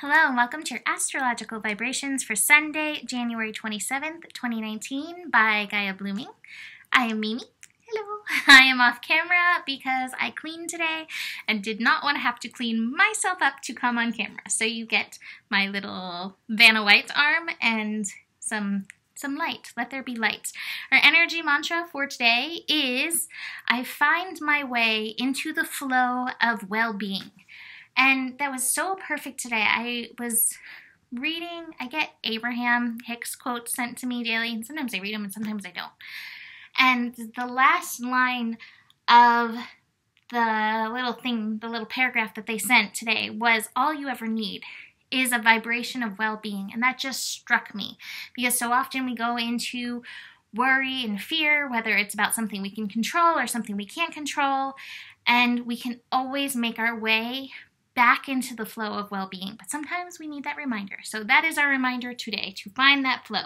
Hello and welcome to your Astrological Vibrations for Sunday, January 27th, 2019 by Gaia Blooming. I am Mimi. Hello. I am off camera because I cleaned today and did not want to have to clean myself up to come on camera. So you get my little Vanna White arm and some light. Let there be light. Our energy mantra for today is, I find my way into the flow of well-being. And that was so perfect today. I was reading, I get Abraham Hicks quotes sent to me daily, and sometimes I read them and sometimes I don't. And the last line of the little paragraph that they sent today was, all you ever need is a vibration of well-being. And that just struck me because so often we go into worry and fear, whether it's about something we can control or something we can't control, and we can always make our way back into the flow of well-being. But sometimes we need that reminder. So that is our reminder today, to find that flow.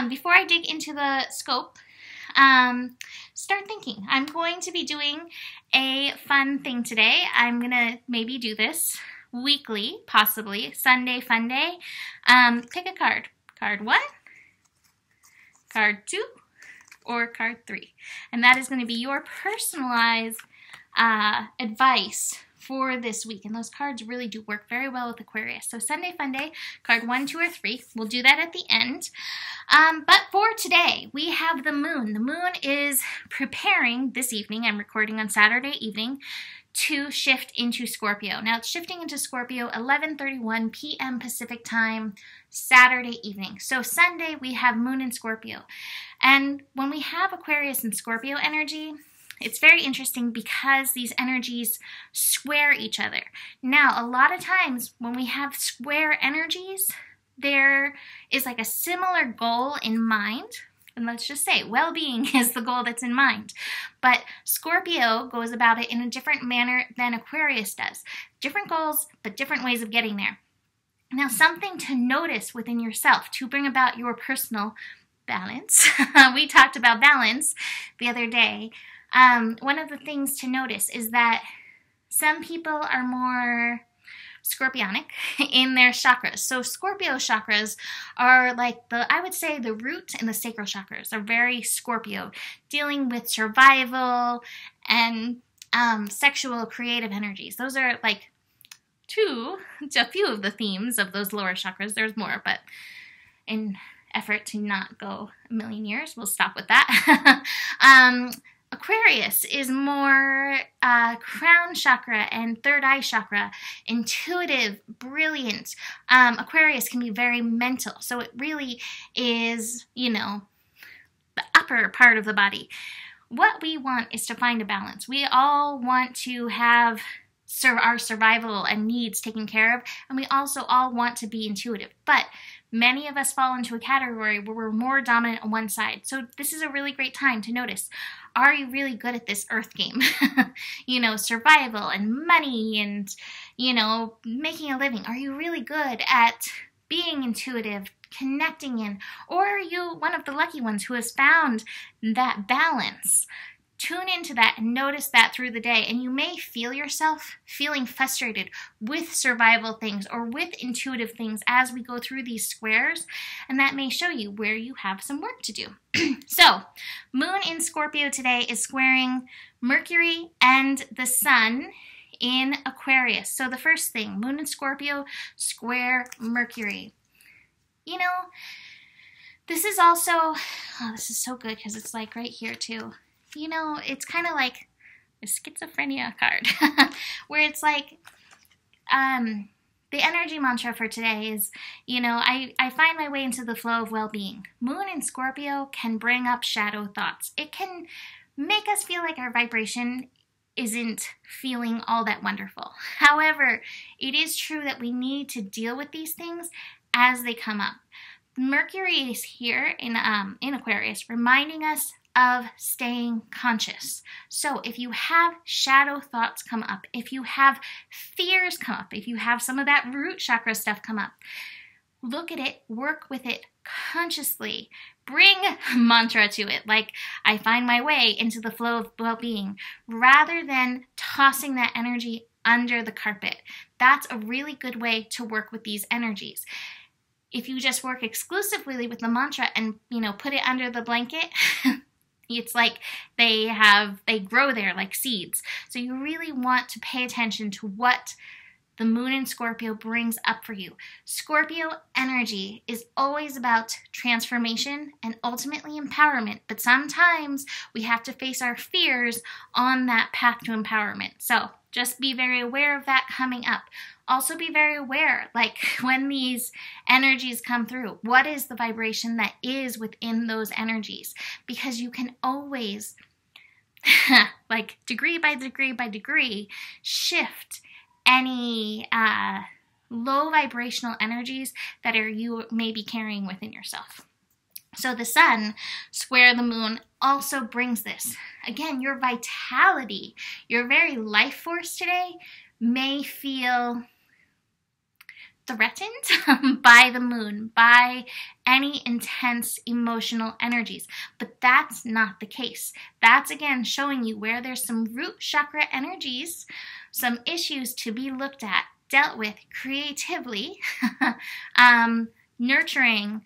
Before I dig into the scope, start thinking. I'm going to be doing a fun thing today. I'm going to maybe do this weekly, possibly. Sunday Funday. Pick a card. Card 1, card 2, or card 3. And that is going to be your personalized advice for this week. And those cards really do work very well with Aquarius. So Sunday Funday, card 1, 2, or 3. We'll do that at the end. But for today, we have the moon. The moon is preparing this evening. I'm recording on Saturday evening to shift into Scorpio. Now it's shifting into Scorpio 11:31 p.m. Pacific time, Saturday evening. So Sunday we have moon in Scorpio. And when we have Aquarius and Scorpio energy, it's very interesting because these energies square each other. Now, a lot of times when we have square energies, there is like a similar goal in mind. And let's just say well-being is the goal that's in mind. But Scorpio goes about it in a different manner than Aquarius does. Different goals, but different ways of getting there. Now, something to notice within yourself to bring about your personal balance. We talked about balance the other day. One of the things to notice is that some people are more scorpionic in their chakras. So Scorpio chakras are like I would say the root and the sacral chakras are very Scorpio, dealing with survival and sexual creative energies. Those are like a few of the themes of those lower chakras. There's more, but in effort to not go a million years, we'll stop with that. Aquarius is more crown chakra and third eye chakra, intuitive, brilliant. Aquarius can be very mental, so it really is, the upper part of the body. What we want is to find a balance. We all want to have our survival and needs taken care of, and we also all want to be intuitive, but many of us fall into a category where we're more dominant on one side. So this is a really great time to notice, are you really good at this earth game? Survival and money and, making a living. Are you really good at being intuitive, connecting in? Or are you one of the lucky ones who has found that balance? Tune into that and notice that through the day, and you may feel yourself feeling frustrated with survival things or with intuitive things as we go through these squares, and that may show you where you have some work to do. So, moon in Scorpio today is squaring Mercury and the sun in Aquarius. So the first thing, moon in Scorpio, square Mercury. This is also, this is so good because it's like right here too. It's kind of like a schizophrenia card where it's like the energy mantra for today is, I find my way into the flow of well-being. Moon in Scorpio can bring up shadow thoughts. It can make us feel like our vibration isn't feeling all that wonderful. However, it is true that we need to deal with these things as they come up. Mercury is here in Aquarius, reminding us of staying conscious. So if you have shadow thoughts come up, if you have fears come up, if you have some of that root chakra stuff come up, look at it, work with it consciously. Bring mantra to it, like I find my way into the flow of well-being, rather than tossing that energy under the carpet. That's a really good way to work with these energies. If you just work exclusively with the mantra and, put it under the blanket, it's like they grow there like seeds. So you really want to pay attention to what the moon in Scorpio brings up for you. Scorpio energy is always about transformation and ultimately empowerment, but sometimes we have to face our fears on that path to empowerment. So just be very aware of that coming up. Also be very aware, like when these energies come through, what is the vibration that is within those energies? Because you can always, like degree by degree by degree, shift any low vibrational energies that you may be carrying within yourself. So the sun square the moon also brings this. Again, your vitality, your very life force today may feel threatened by the moon, by any intense emotional energies. But that's not the case. That's again showing you where there's some root chakra energies, some issues to be looked at, dealt with creatively, nurturing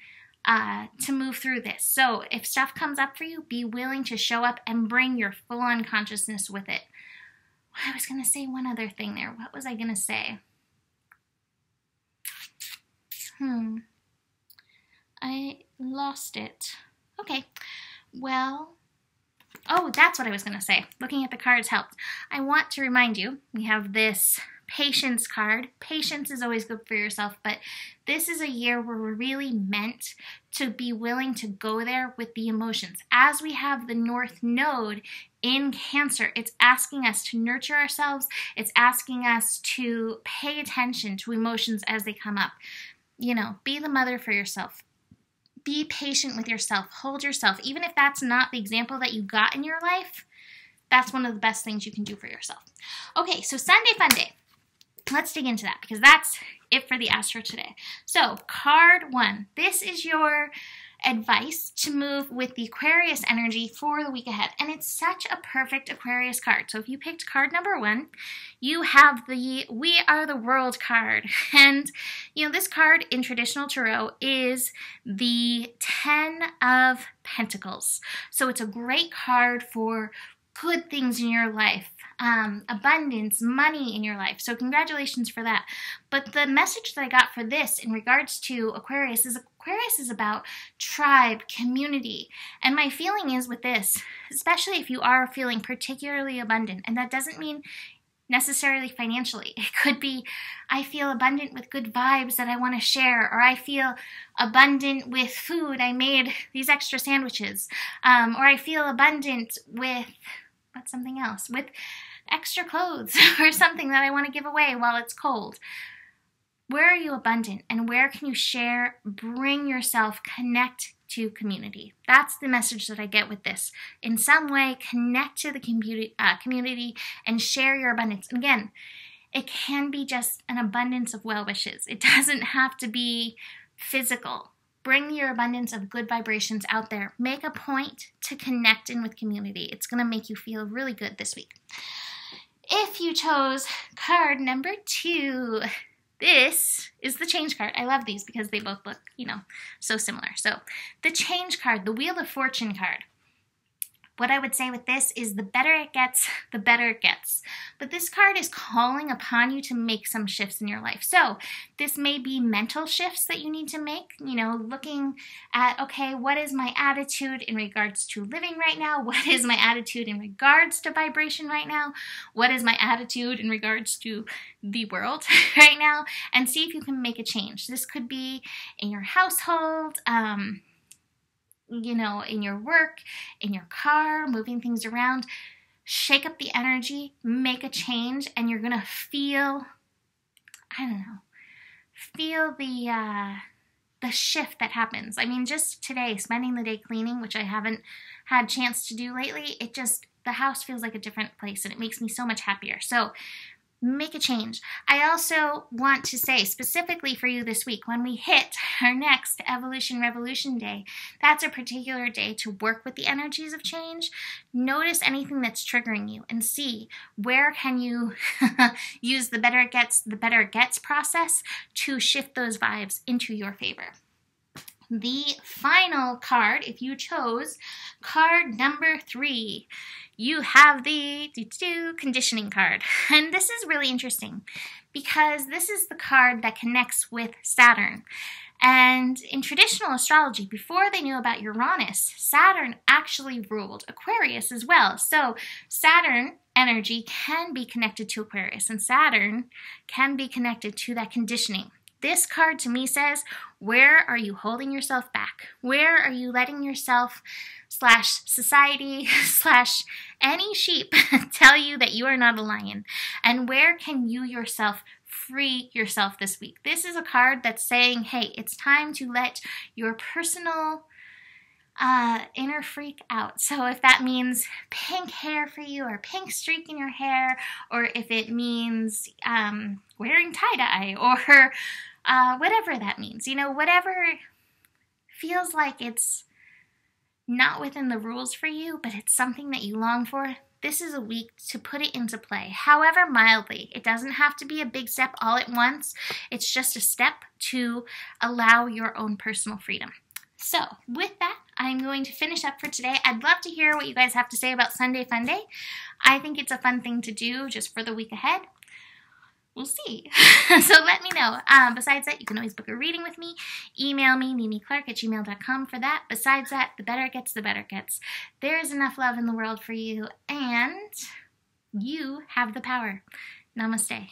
to move through this. So if stuff comes up for you, be willing to show up and bring your full-on consciousness with it. I was going to say one other thing there. What was I going to say? I lost it. Okay, well, that's what I was going to say. Looking at the cards helped. I want to remind you, we have this patience card. Patience is always good for yourself, but this is a year where we're really meant to be willing to go there with the emotions. As we have the North Node in Cancer, it's asking us to nurture ourselves. It's asking us to pay attention to emotions as they come up. Be the mother for yourself. Be patient with yourself. Hold yourself. Even if that's not the example that you got in your life, that's one of the best things you can do for yourself. Okay, so Sunday Funday. Let's dig into that because that's it for the Astro today. So, card 1. This is your advice to move with the Aquarius energy for the week ahead. And it's such a perfect Aquarius card. So if you picked card number 1, you have the We Are the World card. And, this card in traditional tarot is the 10 of Pentacles. So it's a great card for good things in your life, abundance, money in your life. So congratulations for that. But the message that I got for this in regards to Aquarius is about tribe, community. And my feeling is with this, especially if you are feeling particularly abundant, and that doesn't mean necessarily financially. It could be, I feel abundant with good vibes that I want to share, or I feel abundant with food. I made these extra sandwiches. Or I feel abundant with, what's something else? With extra clothes or something that I want to give away while it's cold. Where are you abundant and where can you share, bring yourself, connect to community? That's the message that I get with this. In some way, connect to the community and share your abundance. And again, it can be just an abundance of well wishes. It doesn't have to be physical. Bring your abundance of good vibrations out there. Make a point to connect in with community. It's going to make you feel really good this week. If you chose card number 2, this is the change card. I love these because they both look, so similar. So the change card, the Wheel of Fortune card. What I would say with this is the better it gets, the better it gets. But this card is calling upon you to make some shifts in your life. So this may be mental shifts that you need to make, looking at, okay, what is my attitude in regards to living right now? What is my attitude in regards to vibration right now? What is my attitude in regards to the world right now? And see if you can make a change. This could be in your household, in your work, in your car, moving things around. Shake up the energy, make a change, and you're going to feel, feel the shift that happens. I mean, just today, spending the day cleaning, which I haven't had a chance to do lately, the house feels like a different place, and it makes me so much happier. So make a change. I also want to say specifically for you this week, when we hit our next Evolution Revolution Day, that's a particular day to work with the energies of change. Notice anything that's triggering you and see where can you use the better it gets process to shift those vibes into your favor. The final card, if you chose card number 3, you have the conditioning card. And this is really interesting because this is the card that connects with Saturn. And in traditional astrology, before they knew about Uranus, Saturn actually ruled Aquarius as well. So Saturn energy can be connected to Aquarius, and Saturn can be connected to that conditioning. This card to me says, where are you holding yourself back? Where are you letting yourself / society / any sheep tell you that you are not a lion? And where can you yourself free yourself this week? This is a card that's saying, hey, it's time to let your personal inner freak out. So if that means pink hair for you, or pink streak in your hair, or if it means wearing tie-dye, or whatever that means, whatever feels like it's not within the rules for you, but it's something that you long for, this is a week to put it into play, however mildly. It doesn't have to be a big step all at once. It's just a step to allow your own personal freedom. So with that, I'm going to finish up for today. I'd love to hear what you guys have to say about Sunday Funday. I think it's a fun thing to do just for the week ahead. We'll see. So let me know. Besides that, you can always book a reading with me. Email me, mimiclark@gmail.com for that. Besides that, the better it gets, the better it gets. There is enough love in the world for you, and you have the power. Namaste.